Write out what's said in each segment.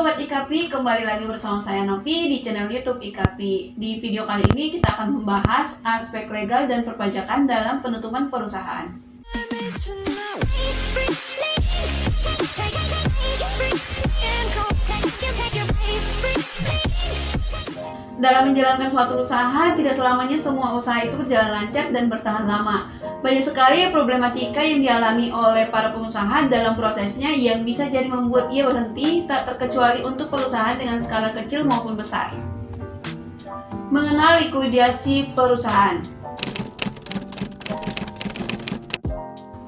Sobat IKAPI, kembali lagi bersama saya Novi di channel YouTube IKAPI. Di video kali ini kita akan membahas aspek legal dan perpajakan dalam penutupan perusahaan. Dalam menjalankan suatu usaha, tidak selamanya semua usaha itu berjalan lancar dan bertahan lama. Banyak sekali problematika yang dialami oleh para pengusaha dalam prosesnya yang bisa jadi membuat ia berhenti, tak terkecuali untuk perusahaan dengan skala kecil maupun besar. Mengenal likuidasi perusahaan.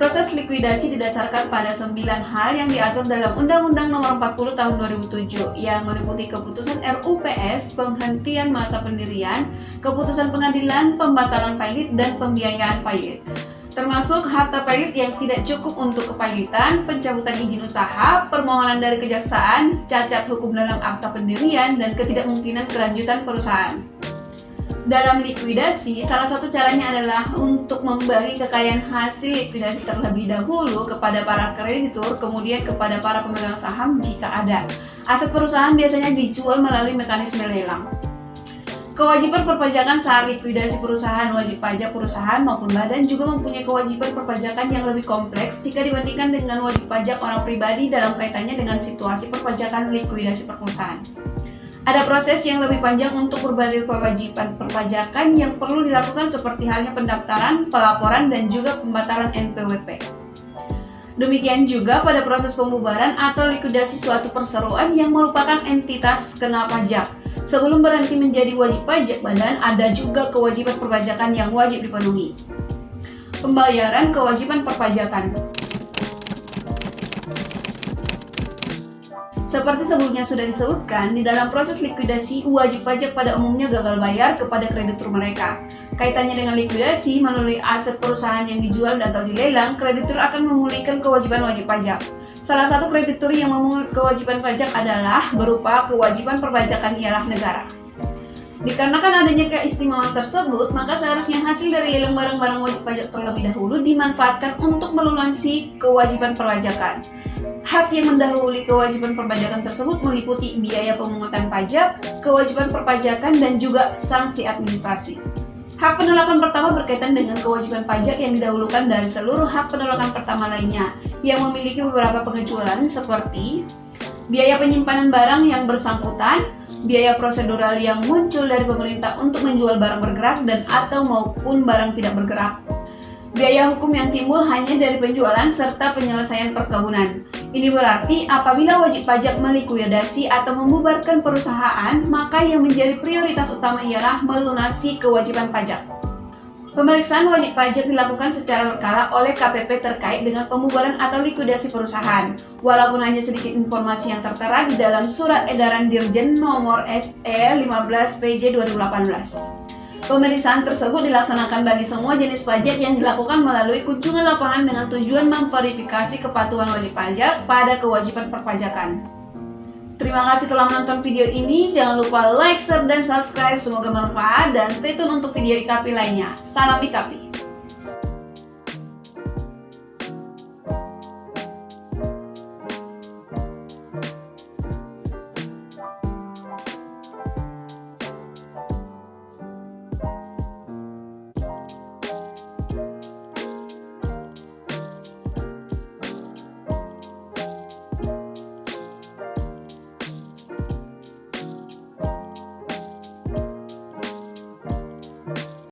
Proses likuidasi didasarkan pada 9 hal yang diatur dalam Undang-Undang Nomor 40 Tahun 2007 yang meliputi keputusan RUPS, penghentian masa pendirian, keputusan pengadilan, pembatalan pilot, dan pembiayaan pilot. Termasuk harta pilot yang tidak cukup untuk kepilotan, pencabutan izin usaha, permohonan dari kejaksaan, cacat hukum dalam akta pendirian, dan ketidakmungkinan kelanjutan perusahaan. Dalam likuidasi, salah satu caranya adalah untuk membagi kekayaan hasil likuidasi terlebih dahulu kepada para kreditur, kemudian kepada para pemegang saham jika ada. Aset perusahaan biasanya dijual melalui mekanisme lelang. Kewajiban perpajakan saat likuidasi perusahaan. Wajib pajak perusahaan maupun badan juga mempunyai kewajiban perpajakan yang lebih kompleks jika dibandingkan dengan wajib pajak orang pribadi dalam kaitannya dengan situasi perpajakan likuidasi perusahaan. Ada proses yang lebih panjang untuk berbagai kewajiban perpajakan yang perlu dilakukan seperti halnya pendaftaran, pelaporan, dan juga pembatalan NPWP. Demikian juga pada proses pembubaran atau likuidasi suatu perseroan yang merupakan entitas kena pajak. Sebelum berhenti menjadi wajib pajak badan, ada juga kewajiban perpajakan yang wajib dipenuhi. Pembayaran kewajiban perpajakan. Seperti sebelumnya sudah disebutkan, di dalam proses likuidasi, wajib pajak pada umumnya gagal bayar kepada kreditur mereka. Kaitannya dengan likuidasi, melalui aset perusahaan yang dijual atau dilelang, kreditur akan memulihkan kewajiban wajib pajak. Salah satu kreditur yang memungut kewajiban pajak adalah berupa kewajiban perpajakan ialah negara. Dikarenakan adanya keistimewaan tersebut, maka seharusnya hasil dari lelang barang-barang wajib pajak terlebih dahulu dimanfaatkan untuk melunasi kewajiban perpajakan. Hak yang mendahului kewajiban perpajakan tersebut meliputi biaya pemungutan pajak, kewajiban perpajakan, dan juga sanksi administrasi. Hak penolakan pertama berkaitan dengan kewajiban pajak yang didahulukan dari seluruh hak penolakan pertama lainnya, yang memiliki beberapa pengecualian seperti biaya penyimpanan barang yang bersangkutan, biaya prosedural yang muncul dari pemerintah untuk menjual barang bergerak dan atau maupun barang tidak bergerak, biaya hukum yang timbul hanya dari penjualan serta penyelesaian perkebunan. Ini berarti apabila wajib pajak melikuidasi atau membubarkan perusahaan, maka yang menjadi prioritas utama ialah melunasi kewajiban pajak. Pemeriksaan wajib pajak dilakukan secara berkala oleh KPP terkait dengan pembubaran atau likuidasi perusahaan. Walaupun hanya sedikit informasi yang tertera di dalam Surat Edaran Dirjen Nomor SE 15 PJ 2018. Pemeriksaan tersebut dilaksanakan bagi semua jenis pajak yang dilakukan melalui kunjungan lapangan dengan tujuan memverifikasi kepatuhan wajib pajak pada kewajiban perpajakan. Terima kasih telah menonton video ini. Jangan lupa like, share, dan subscribe. Semoga bermanfaat dan stay tune untuk video IKAPI lainnya. Salam IKAPI.